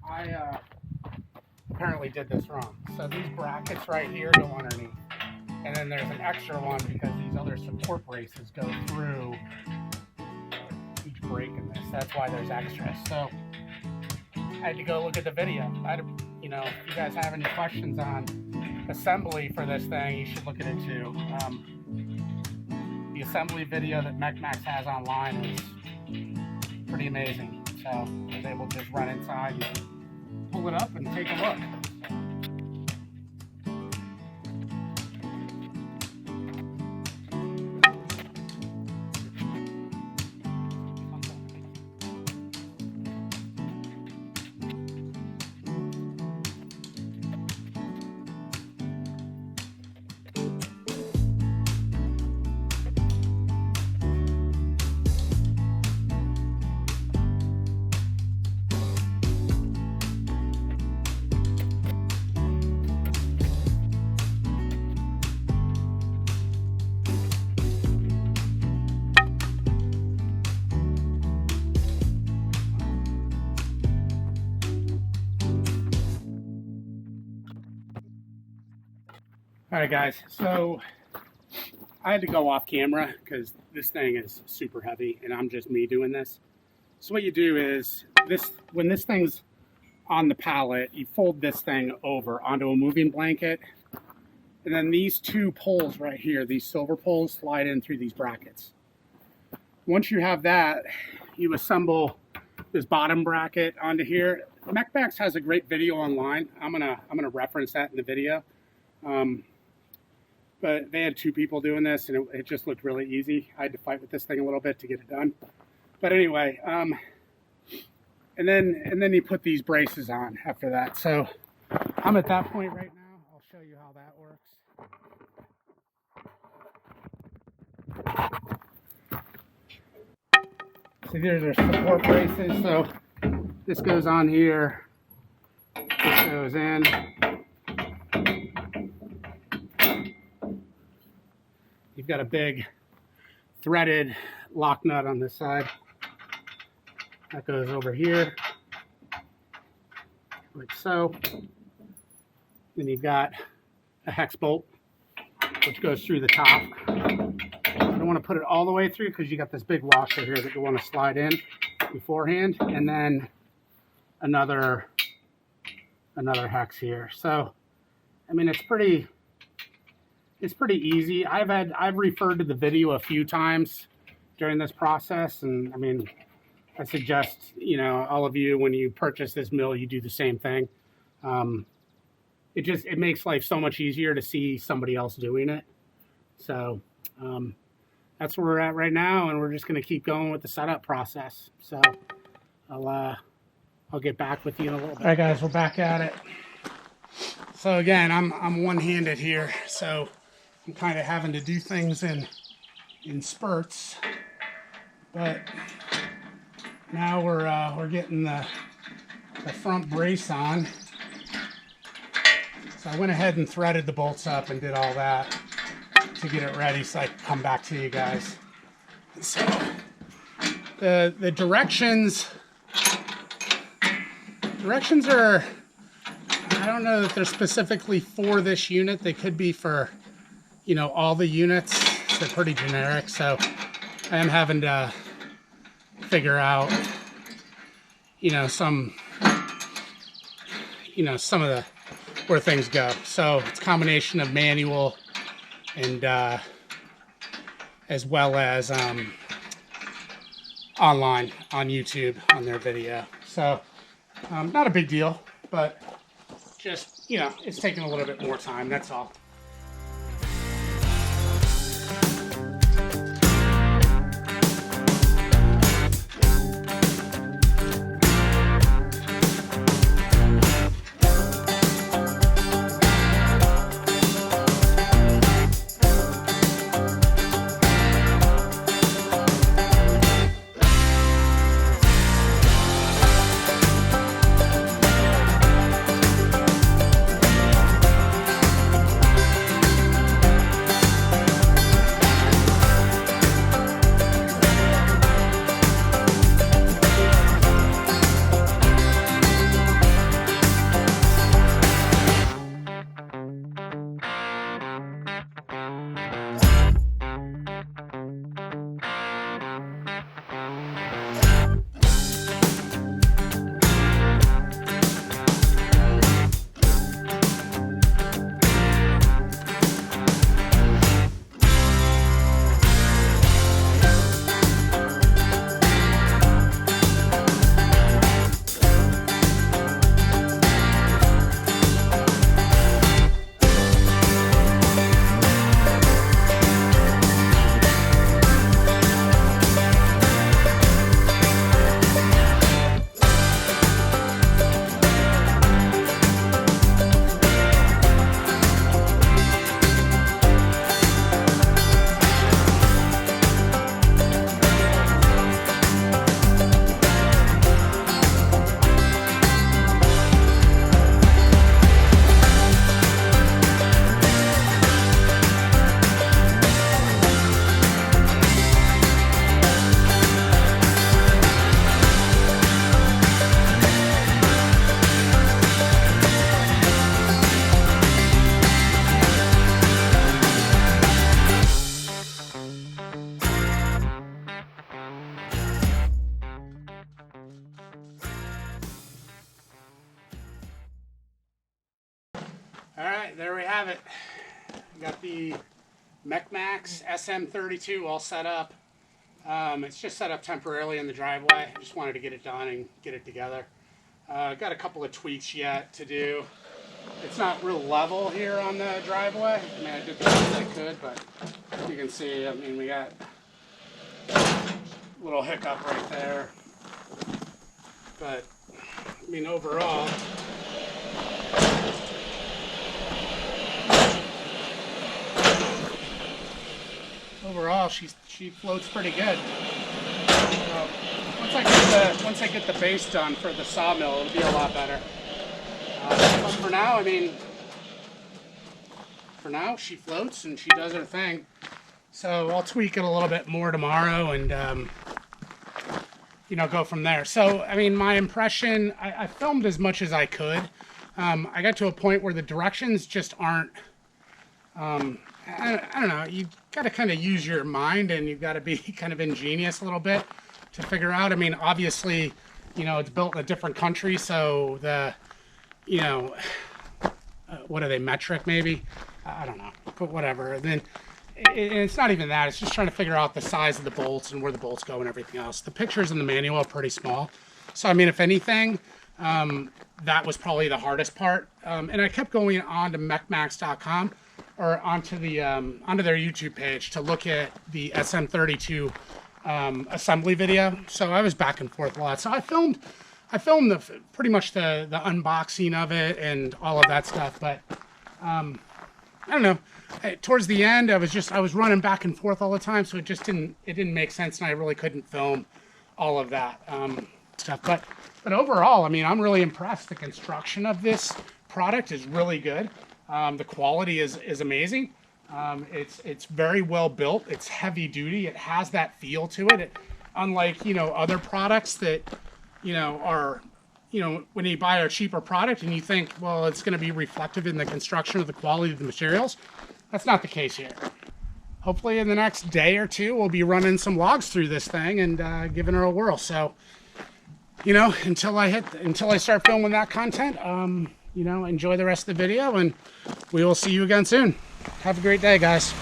I apparently did this wrong. So these brackets right here go underneath. And then there's an extra one because these other support braces go through each break in this. That's why there's extras. So I had to go look at the video. You know, if you guys have any questions on assembly for this thing, you should look at it too. The assembly video that MechMax has online is pretty amazing. So I was able to just run inside and pull it up and take a look. All right, guys, so I had to go off camera because this thing is super heavy and I'm just me doing this. So what you do is, when this thing's on the pallet, you fold this thing over onto a moving blanket, and then these two poles right here, these silver poles, slide in through these brackets. Once you have that, you assemble this bottom bracket onto here. MechMax has a great video online. I'm gonna reference that in the video. But they had two people doing this, and it just looked really easy. I had to fight with this thing a little bit to get it done. But anyway, and then you put these braces on after that. So I'm at that point right now. I'll show you how that works. So here's our support braces. So this goes on here. This goes in. You've got a big threaded lock nut on this side. That goes over here, like so. Then you've got a hex bolt, which goes through the top. You don't want to put it all the way through because you got this big washer here that you want to slide in beforehand, and then another hex here. So, I mean, it's pretty easy. I've referred to the video a few times during this process, and I mean, I suggest, you know, all of you, when you purchase this mill, you do the same thing. It makes life so much easier to see somebody else doing it. So that's where we're at right now, and we're just going to keep going with the setup process. So I'll get back with you in a little bit. All right, guys, we're back at it. So again, I'm one-handed here, so I'm kind of having to do things in spurts, but now we're getting the front brace on. So I went ahead and threaded the bolts up and did all that to get it ready so I can come back to you guys. So the directions are, I don't know that they're specifically for this unit. They could be for, you know, all the units. They're pretty generic, so I am having to figure out, you know, some of the where things go. So it's a combination of manual and as well as online on YouTube on their video. So not a big deal, but just, you know, it's taking a little bit more time, that's all. right, there we have it. Got the MECMAX SM32 all set up. It's just set up temporarily in the driveway. I just wanted to get it done and get it together. Got a couple of tweaks yet to do. It's not real level here on the driveway. I mean, I did the best I could, but you can see, I mean, we got a little hiccup right there. But, I mean, overall, she floats pretty good. So once I get the base done for the sawmill, it'll be a lot better. But for now, I mean, she floats and she does her thing. So I'll tweak it a little bit more tomorrow and you know, go from there. So I mean, my impression, I filmed as much as I could. I got to a point where the directions just aren't. I don't know, you've got to kind of use your mind and you've got to be kind of ingenious a little bit to figure out. I mean, obviously, you know, it's built in a different country, so the, you know, what are they, metric maybe? I don't know, but whatever. And then it's not even that, it's just trying to figure out the size of the bolts and where the bolts go and everything else. The pictures in the manual are pretty small. So, I mean, if anything, that was probably the hardest part. And I kept going on to mecmax.com or onto their YouTube page to look at the SM32 assembly video. So I was back and forth a lot. So I filmed pretty much the unboxing of it and all of that stuff. But I don't know. Towards the end, I was running back and forth all the time, so it didn't make sense, and I really couldn't film all of that stuff. But overall, I mean, I'm really impressed. The construction of this product is really good. The quality is amazing. It's very well built. It's heavy duty. It has that feel to it. Unlike, you know, other products that, you know, are, you know, when you buy a cheaper product and you think, well, it's going to be reflective in the construction of the quality of the materials. That's not the case here. Hopefully in the next day or two, we'll be running some logs through this thing and giving her a whirl. So, you know, until I start filming that content, you know, enjoy the rest of the video, and we will see you again soon. Have a great day, guys.